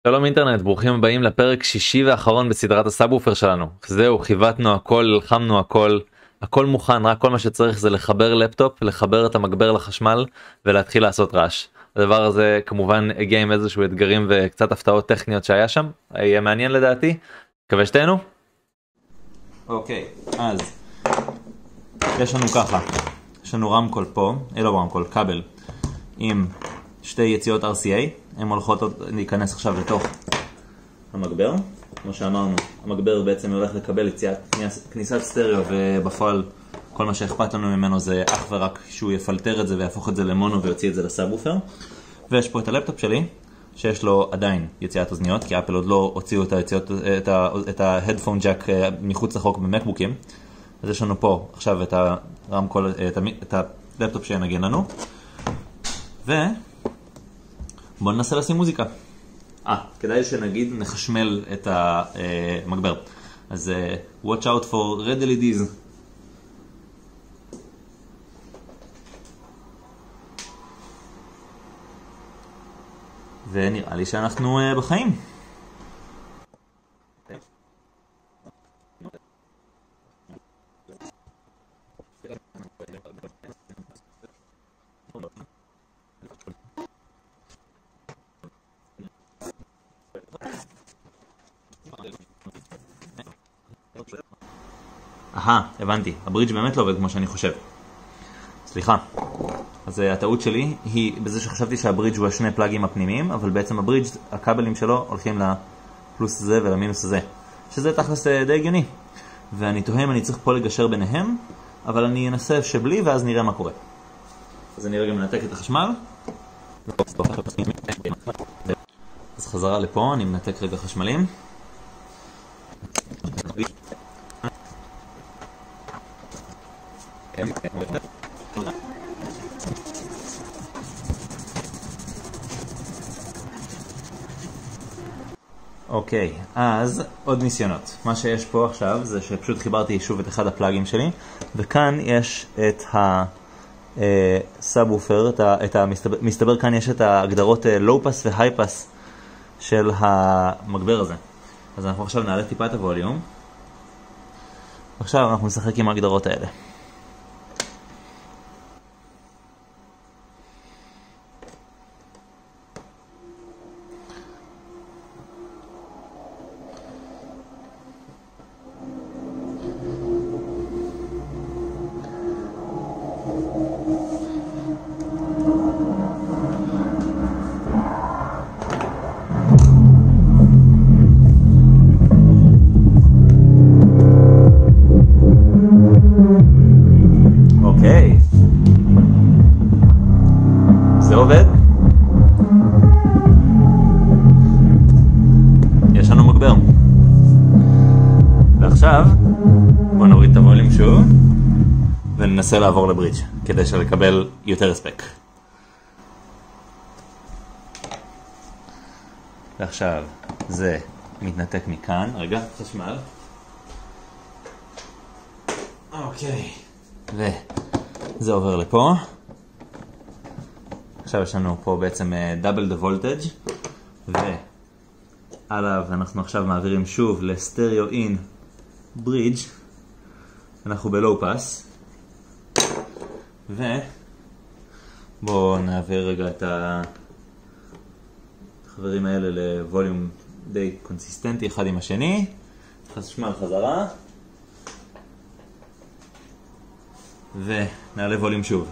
שלום אינטרנט, ברוכים הבאים לפרק שישי ואחרון בסדרת הסאבוופר שלנו. זהו, חיוותנו הכל, לחמנו הכל, הכל מוכן, רק כל מה שצריך זה לחבר לפטופ, לחבר את המגבר לחשמל ולהתחיל לעשות רעש. הדבר הזה כמובן הגיע עם איזשהו אתגרים וקצת הפתעות טכניות שהיה שם, יהיה מעניין לדעתי, מקווה שתהנו. אוקיי, אז יש לנו ככה, יש לנו רמקול פה, לא רמקול, כבל עם שתי יציאות RCA, הן הולכות להיכנס עכשיו לתוך המגבר. כמו שאמרנו, המגבר בעצם הולך לקבל כניסת סטריאו, ובפועל כל מה שאכפת לנו ממנו זה אך ורק שהוא יפלטר את זה ויהפוך את זה למונו ויוציא את זה לסאבוופר. ויש פה את הלפטופ שלי שיש לו עדיין יציאת אוזניות, כי אפל עוד לא הוציאו את ההדפון ג'ק מחוץ לחוק במקבוקים. אז יש לנו פה עכשיו את הרמקול, את הלפטופ שינגן לנו, בואו ננסה לשים מוזיקה. כדאי שנגיד נחשמל את המגבר. אז watch out for red LEDs. ונראה לי שאנחנו בחיים. הבנתי, הברידג' באמת לא עובד כמו שאני חושב. סליחה. אז הטעות שלי היא בזה שחשבתי שהברידג' הוא השני פלאגים הפנימיים, אבל בעצם הברידג' הכבלים שלו הולכים לפלוס הזה ולמינוס הזה, שזה תכלס די הגיוני. ואני תוהה אם אני צריך פה לגשר ביניהם, אבל אני אנסה שבלי ואז נראה מה קורה. אז אני רגע מנתק את החשמל. אז חזרה לפה, אני מנתק רגע חשמלים. אוקיי, אז עוד ניסיונות. מה שיש פה עכשיו זה שפשוט חיברתי שוב את אחד הפלאגים שלי, וכאן יש את הסאבוופר, מסתבר כאן יש את ההגדרות לואו פאס והיי פאס של המגבר הזה. אז אנחנו עכשיו נעלה טיפה את הווליום. עכשיו אנחנו נשחק עם ההגדרות האלה. זה עובד. יש לנו מגבר. ועכשיו בואו נוריד את הווליום שוב וננסה לעבור לברידג' כדי לקבל יותר הספק. ועכשיו זה מתנתק מכאן. רגע, חשמל. אוקיי. וזה עובר לפה. עכשיו יש לנו פה בעצם double the voltage, ועליו אנחנו עכשיו מעבירים שוב לסטריאו אין ברידג'. אנחנו בלואו פאס, ובואו נעביר רגע את החברים האלה לווליום די קונסיסטנטי אחד עם השני. חשמל חזרה, ונעלה ווליום שוב.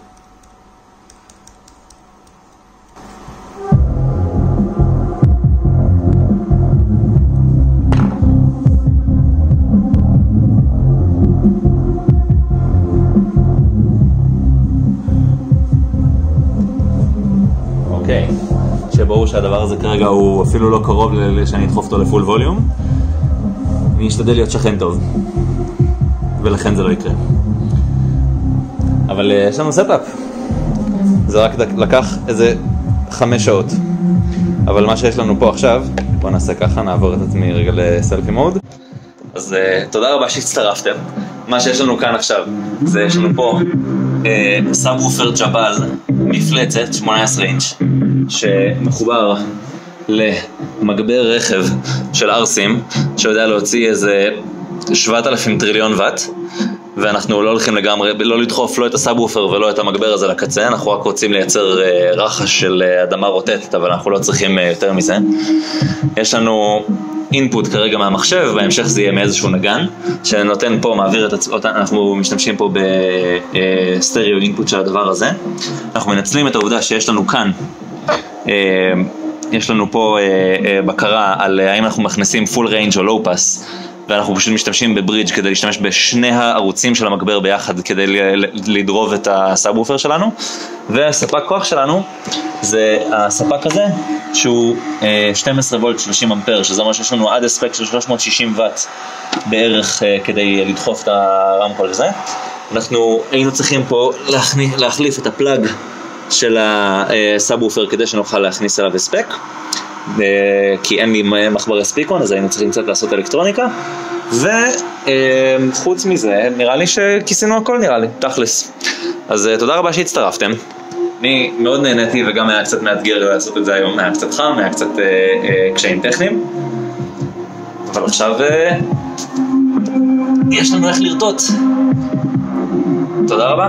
שברור שהדבר הזה כרגע הוא אפילו לא קרוב שאני אדחוף אותו לפול ווליום. אני אשתדל להיות שכן טוב, ולכן זה לא יקרה. אבל יש לנו סטאפ. זה רק לקח איזה 5 שעות. אבל מה שיש לנו פה עכשיו, בואו נעשה ככה, נעבור את עצמי רגע לסלפי מוד. אז תודה רבה שהצטרפתם. מה שיש לנו כאן עכשיו, זה יש לנו פה סאבוופר ג'בל מפלצת 18 אינץ' שמחובר למגבר רכב של ארסים שיודע להוציא איזה 7,000 טריליון וואט, ואנחנו לא הולכים לגמרי, לא לדחוף לא את הסאבוופר ולא את המגבר הזה לקצה, אנחנו רק רוצים לייצר רחש של אדמה רוטטת, אבל אנחנו לא צריכים יותר מזה. יש לנו אינפוט כרגע מהמחשב, בהמשך זה יהיה מאיזשהו נגן, שנותן פה, מעביר אנחנו משתמשים פה בסטריאו אינפוט של הדבר הזה. אנחנו מנצלים את העובדה שיש לנו כאן, יש לנו פה בקרה על האם אנחנו מכניסים full range או low pass, ואנחנו פשוט משתמשים בברידג' כדי להשתמש בשני הערוצים של המגבר ביחד כדי לדרוב את הסאבוופר שלנו. והספק כוח שלנו זה הספק הזה שהוא 12 וולט 30 אמפר, שזה אומר שיש לנו עד הספק של 360 וואט בערך כדי לדחוף את הרמקול הזה. אנחנו היינו צריכים פה להחליף את הפלאג של הסאבוופר כדי שנוכל להכניס אליו הספק, כי אין לי מחברי ספיקון, אז היינו צריכים קצת לעשות אלקטרוניקה. וחוץ מזה נראה לי שכיסינו הכל, נראה לי תכלס. אז תודה רבה שהצטרפתם, אני מאוד נהניתי וגם היה קצת מאתגר לעשות את זה היום, היה קצת חם, היה קצת קשיים טכניים, אבל עכשיו יש לנו איך לרטוט. תודה רבה.